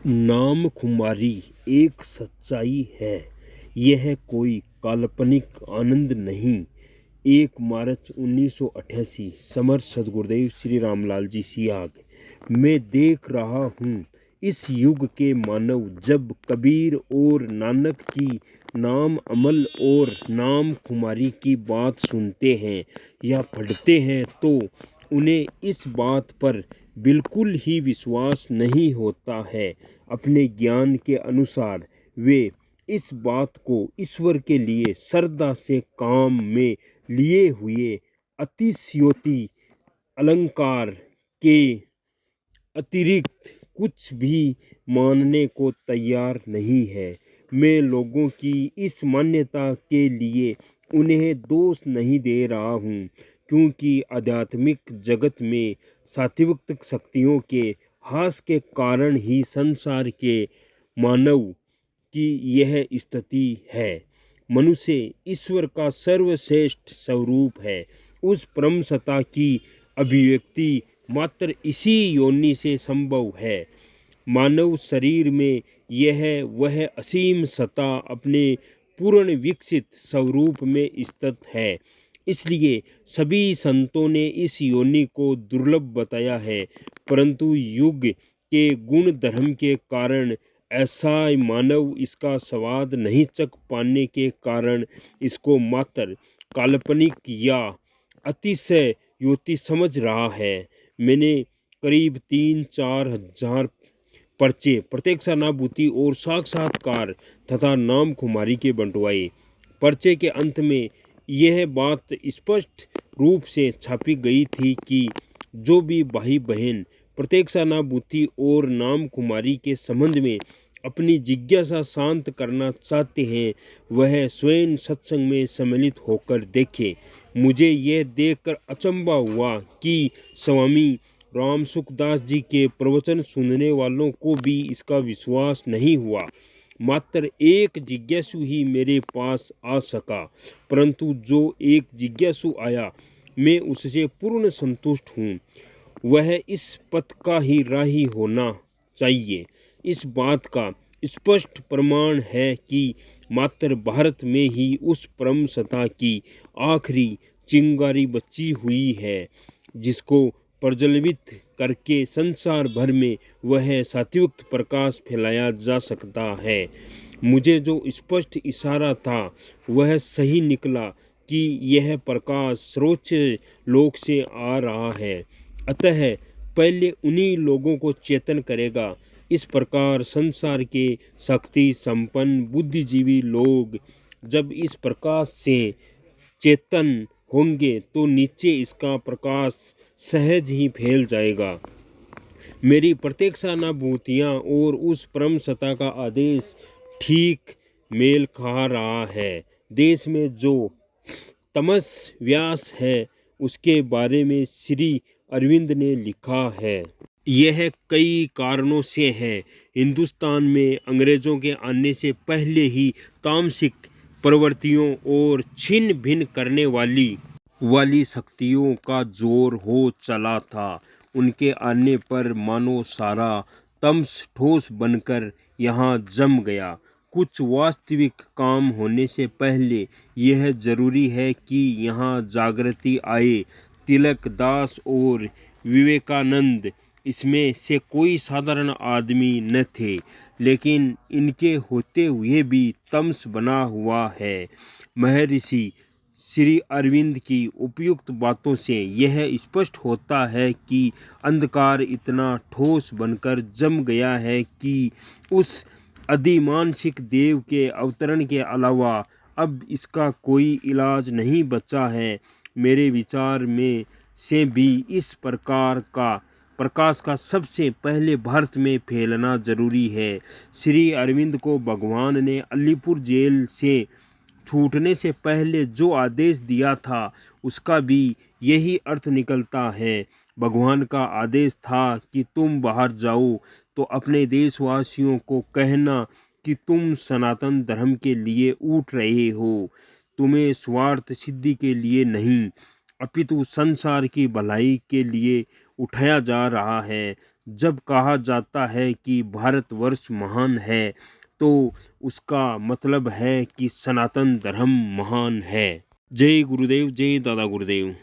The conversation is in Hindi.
नाम खुमारी एक सच्चाई है। यह कोई काल्पनिक आनंद नहीं। 1 मार्च 1988 समर्थ सद्गुरुदेव श्री रामलाल जी सियाग। मैं देख रहा हूँ इस युग के मानव जब कबीर और नानक की नाम अमल और नाम खुमारी की बात सुनते हैं या पढ़ते हैं तो उन्हें इस बात पर बिल्कुल ही विश्वास नहीं होता है। अपने ज्ञान के अनुसार वे इस बात को ईश्वर के लिए श्रद्धा से काम में लिए हुए अतिशयोक्ति अलंकार के अतिरिक्त कुछ भी मानने को तैयार नहीं है। मैं लोगों की इस मान्यता के लिए उन्हें दोष नहीं दे रहा हूँ, क्योंकि आध्यात्मिक जगत में सात्विक शक्तियों के हास के कारण ही संसार के मानव की यह स्थिति है। मनुष्य ईश्वर का सर्वश्रेष्ठ स्वरूप है। उस परम सत्ता की अभिव्यक्ति मात्र इसी योनि से संभव है। मानव शरीर में यह वह असीम सत्ता अपने पूर्ण विकसित स्वरूप में स्थित है। इसलिए सभी संतों ने इस योनि को दुर्लभ बताया है, परंतु युग के गुण धर्म के कारण ऐसा मानव इसका स्वाद नहीं चख पाने के कारण इसको मात्र काल्पनिक या अतिशय योति समझ रहा है। मैंने करीब 3-4 हजार पर्चे प्रत्यक्षानुभूति और साक्षात्कार तथा नाम खुमारी के बंटवाए। पर्चे के अंत में यह बात स्पष्ट रूप से छापी गई थी कि जो भी भाई बहन प्रत्यक्षानुभूति और नाम खुमारी के संबंध में अपनी जिज्ञासा शांत करना चाहते हैं वह स्वयं सत्संग में सम्मिलित होकर देखे। मुझे यह देखकर अचंभा हुआ कि स्वामी राम सुखदास जी के प्रवचन सुनने वालों को भी इसका विश्वास नहीं हुआ। मात्र एक जिज्ञासु ही मेरे पास आ सका, परंतु जो एक जिज्ञासु आया मैं उससे पूर्ण संतुष्ट हूँ। वह इस पथ का ही राही होना चाहिए। इस बात का स्पष्ट प्रमाण है कि मात्र भारत में ही उस परम सत्ता की आखिरी चिंगारी बची हुई है, जिसको प्रज्वलित करके संसार भर में वह सात्विक प्रकाश फैलाया जा सकता है। मुझे जो स्पष्ट इशारा था वह सही निकला कि यह प्रकाश सर्वोच्च लोक से आ रहा है, अतः पहले उन्हीं लोगों को चेतन करेगा। इस प्रकार संसार के शक्ति संपन्न बुद्धिजीवी लोग जब इस प्रकाश से चेतन होंगे तो नीचे इसका प्रकाश सहज ही फैल जाएगा। मेरी प्रत्यक्षानुभूतियाँ और उस परम सत्ता का आदेश ठीक मेल खा रहा है। देश में जो तमस व्यास है उसके बारे में श्री अरविंद ने लिखा है। यह कई कारणों से है। हिंदुस्तान में अंग्रेजों के आने से पहले ही तामसिक प्रवृत्तियों और छिन्न भिन्न करने वाली शक्तियों का जोर हो चला था। उनके आने पर मानो सारा तमस ठोस बनकर यहाँ जम गया। कुछ वास्तविक काम होने से पहले यह जरूरी है कि यहाँ जागृति आए। तिलक दास और विवेकानंद इसमें से कोई साधारण आदमी न थे, लेकिन इनके होते हुए भी तमस बना हुआ है। महर्षि श्री अरविंद की उपयुक्त बातों से यह स्पष्ट होता है कि अंधकार इतना ठोस बनकर जम गया है कि उस अधिमानसिक देव के अवतरण के अलावा अब इसका कोई इलाज नहीं बचा है। मेरे विचार में से भी इस प्रकार का प्रकाश का सबसे पहले भारत में फैलना जरूरी है। श्री अरविंद को भगवान ने अलीपुर जेल से छूटने से पहले जो आदेश दिया था उसका भी यही अर्थ निकलता है। भगवान का आदेश था कि तुम बाहर जाओ तो अपने देशवासियों को कहना कि तुम सनातन धर्म के लिए उठ रहे हो। तुम्हें स्वार्थ सिद्धि के लिए नहीं, अपितु संसार की भलाई के लिए उठाया जा रहा है। जब कहा जाता है कि भारतवर्ष महान है तो उसका मतलब है कि सनातन धर्म महान है। जय गुरुदेव, जय दादा गुरुदेव।